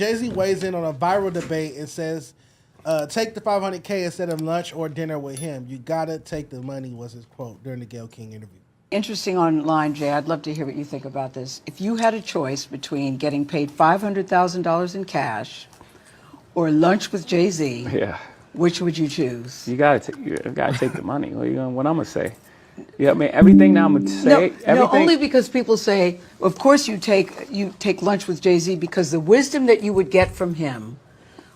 Jay-Z weighs in on a viral debate and says, take the $500K instead of lunch or dinner with him. You gotta take the money, was his quote during the Gayle King interview. Interesting online, Jay. I'd love to hear what you think about this. If you had a choice between getting paid $500,000 in cash or lunch with Jay-Z, which would you choose? You gotta take the money. What I'm gonna say? Yeah, I mean everything that I'm gonna say. No, only because people say, of course you take lunch with Jay-Z because the wisdom that you would get from him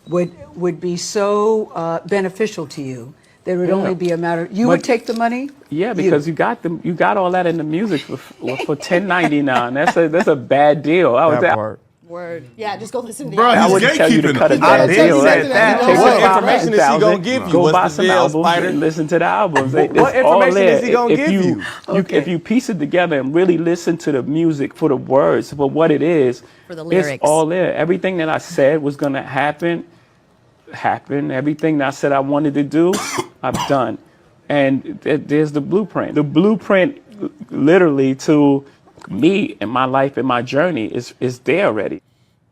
would be so beneficial to you. There would only be a matter. You would take the money. Yeah, because you got all that in the music for $10.99. That's a bad deal. I would that say. part. Word. Yeah, just go listen to Bro, I he's wouldn't tell you to gatekeeping. cut a I bad did deal. say that. What information is he gonna give you? Go What's buy the some deal, albums Spider? and listen to the albums. What information is he gonna give you? If you piece it together and really listen to the music for the words, for what it is, For the lyrics. it's all there. Everything that I said was gonna happen. Everything that I said I wanted to do, I've done. And there's the blueprint. The blueprint, literally, to me and my life and my journey is there already.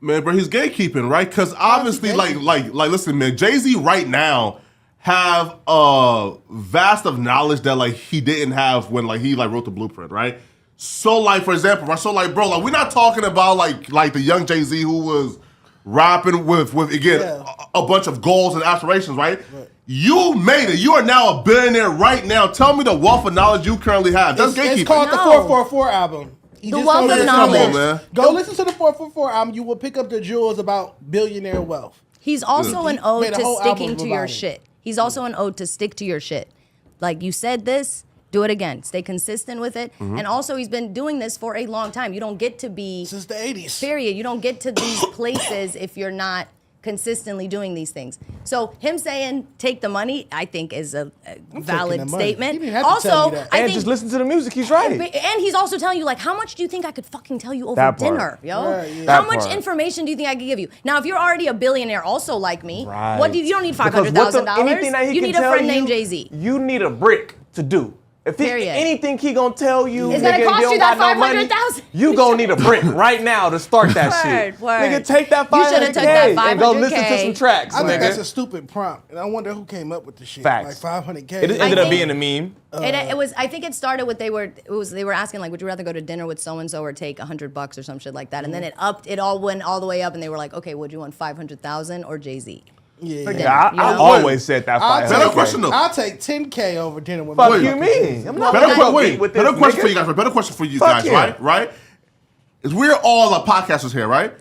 Man, bro, he's gatekeeping, right? Because obviously, listen, man, Jay-Z right now have a vast of knowledge that he didn't have when he wrote the blueprint, right? So for example, right? So bro, we're not talking about like the young Jay-Z who was rapping with again a bunch of goals and aspirations, right? You made it. You are now a billionaire right now. Tell me the wealth of knowledge you currently have. That's gatekeeping. It's called the 444 album. The wealth of knowledge. Come on, man. Go listen to the 444 album. You will pick up the jewels about billionaire wealth. He's also an ode made a to whole sticking album to your about it. shit. He's also an ode to stick to your shit. Like, you said this, do it again. Stay consistent with it. And also, he's been doing this for a long time. You don't get to be... Since the 80s. Period. You don't get to these places if you're not consistently doing these things. So him saying take the money, I think is a valid statement. He didn't have to tell me that. I And think just listen to the music. He's right. and he's also telling you, how much do you think I could fucking tell you over That part. dinner, yo? Right, yeah. How That much part. information do you think I could give you? Now, if you're already a billionaire also like me, Right. you don't need Because what anything that $500,000. he You can need a tell friend you, named Jay-Z. You need a brick to do. If Period. anything he gonna tell you, It's gonna nigga, cost you you don't that got no money, $500,000. you gonna need a brick right now to start that shit. Word. Nigga, take that You shoulda took that $500K and go listen to 500K. some tracks, I think that's nigga. a stupid prompt, and I wonder who came up with the shit. Facts. Like $500K. It ended up being a meme. It was. I think it started with they were asking would you rather go to dinner with so and so or take $100 or some shit like that, and then it all went all the way up, and they were like, okay, would you want 500,000 or Jay-Z? Yeah. For dinner, I always said that Better 500K. question though. I'll take 10K over dinner with Fuck my you mean? I'm not Better gonna compete with this better question for nigga. you guys. Better question for you Fuck guys, yeah. right? Right? Is we're all podcasters here, right?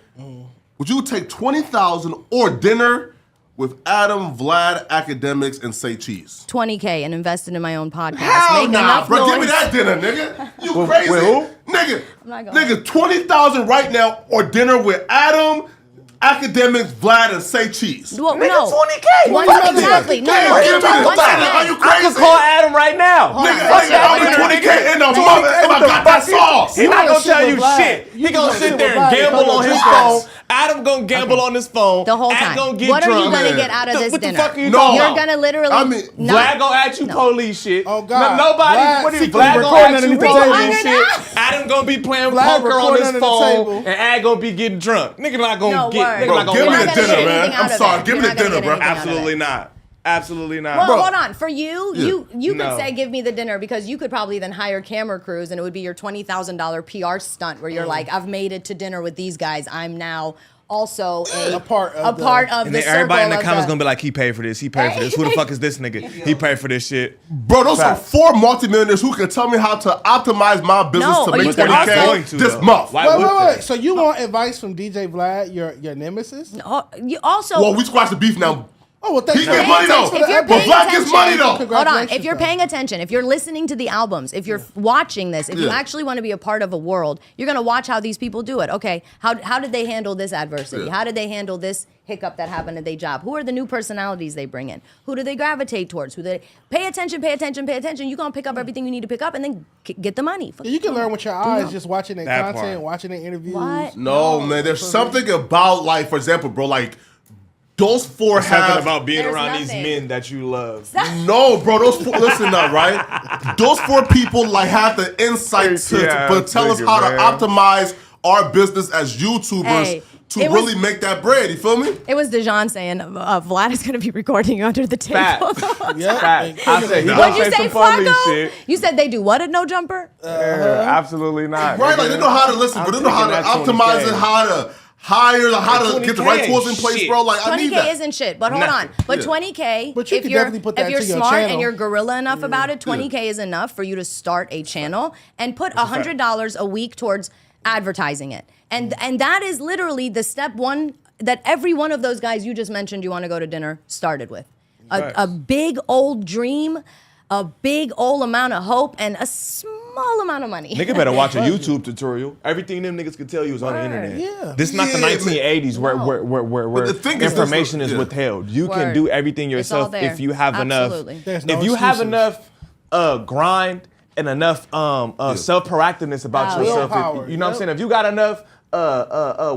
Would you take 20,000 or dinner with Adam, Vlad, Academics, and Say Cheese? 20K and invested in my own podcast. Hell Make nah, enough bro. Give me noise. that dinner, nigga. You crazy? with who? Nigga, not going. nigga, 20,000 right now or dinner with Adam, Academics, Vlad, and Say Cheese. Well, Nigga, no. 20K. One, Fuck exactly. it. No, Damn, no, give me the one time. Are second. you I crazy? could call Adam right now. Nigga, Fuck that I'll be dinner, 20K in the nigga. mother if I got that sauce. He not wanna gonna tell sit you with Vlad. shit. You He gonna wanna sit sit there with and Vlad. gamble on his Yes. phone. Adam gonna gamble on his phone. The whole Act time. gonna get What are you drunk. gonna Man. get out of this What the dinner? fuck are you No. talking You're about? gonna literally. I mean, Vlad gonna ask you police shit. Oh, God. Nobody. Vlad What is secretly Vlad gonna recording ask you underneath the police table. shit? Adam gonna be playing Vlad poker on recording his under the phone, table. and Ad gonna be getting drunk. Nigga not gonna No, get. word. Nigga Bro, not gonna give me You're the not gonna dinner, get man. anything out I'm of sorry. it. Give me You're the not gonna dinner, get bro. anything out of it. Absolutely not. Absolutely not. Well, Bro. hold on. For you, you No. could say give me the dinner because you could probably then hire camera crews and it would be your $20,000 PR stunt where you're like, I've made it to dinner with these guys. I'm now also A part of the- And then everybody in the comments gonna be be like, he paid for this. He paid for this. Who the fuck is this nigga? He paid for this shit. Bro, those are 4 multimillionaires who can tell me how to optimize my business No, to or make you can 20K also- this month. Why Wait, would wait, they? wait. So you want advice from DJ Vlad, your nemesis? You also. Well, we squash the beef now. Oh, well, thank He you. gets money though. If you're But paying Vlad gets attention- money though. Hold on. Congratulations, If you're though. paying attention, if you're listening to the albums, if you're watching this, if you Yeah. actually want to be a part of a world, you're going to watch how these people do it. Okay, how did they handle this adversity? Yeah. How did they handle this hiccup that happened at their job? Who are the new personalities they bring in? Who do they gravitate towards? Pay attention, pay attention, pay attention. You're going to pick up everything you need to pick up and then get the money. You can learn with your eyes just watching their That content, part. watching their interviews. What? No, man. There's something about, like, for example, bro, like, those 4 Something have... about being There's around these nothing. men that you love. No, bro, those 4... Listen up, right? Those 4 people, like, have the insight to Yeah, tell us nigga, how man. to optimize our business as YouTubers Hey. to It was- really make that bread. You feel me? It was Dejan saying, Vlad is going to be recording you under the table. Facts. Yeah. Facts. I said, you What'd gonna you say say, some funny Flaco? shit. You said they do what at No Jumper? Yeah, absolutely not. Right, like nigga. they know how to listen, but they know how to I'm taking optimize that it, how to hire, like, how to get the right 20K tools in place, shit. bro. Like I need 20K that. isn't shit, but hold on. Nothing. But Yeah. 20K, But you if could you're definitely put that if you're to your smart channel. and you're gorilla enough about it, 20K is enough for you to start a channel and put $100 a week towards advertising it. And that is literally the step one that every one of those guys you just mentioned you want to go to dinner started with. A big old dream, a big old amount of hope, and a small amount of money. Nigga better watch a YouTube tutorial. Everything them niggas can tell you is on the internet. Yeah. This is not the Yeah, 1980s where the thing is, information this- is yeah. withheld. You can Word. do everything It's all yourself there. if you have Absolutely. enough. There's no if you have excuses. enough grind and enough self proactiveness about Oh, yeah. yourself, Willpower, you know what I'm yep. saying? If you got enough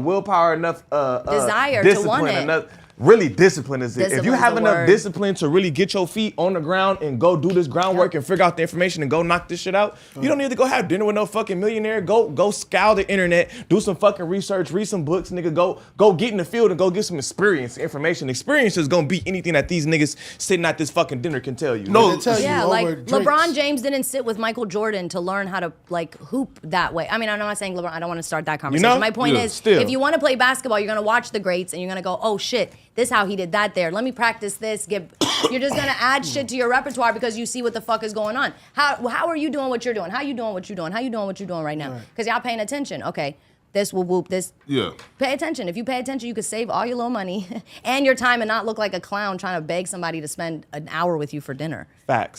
willpower, enough Desire to discipline, want it. enough. Really, discipline is it. If you Discipline's have the enough word. discipline to really get your feet on the ground and go do this groundwork Yep. and figure out the information and go knock this shit out, you don't need to go have dinner with no fucking millionaire. Go scour the internet, do some fucking research, read some books, nigga. Go get in the field and go get some experience, information. Experience is gonna beat anything that these niggas sitting at this fucking dinner can tell you. No, They tell you Yeah, over like drinks. LeBron James didn't sit with Michael Jordan to learn how to like hoop that way. I mean, I'm not saying LeBron. I don't want to start that conversation. know? My point Yeah, is, still. if you want to play basketball, you're gonna watch the greats and you're gonna go, oh shit, this how he did that there. Let me practice this. You're just gonna add shit to your repertoire because you see what the fuck is going on. How are you doing what you're doing? How you doing what you're doing? How you doing what you're doing right now? Because y'all paying attention. Okay, this will whoop this. Yeah. Pay attention. If you pay attention, you could save all your little money and your time and not look like a clown trying to beg somebody to spend an hour with you for dinner. Facts.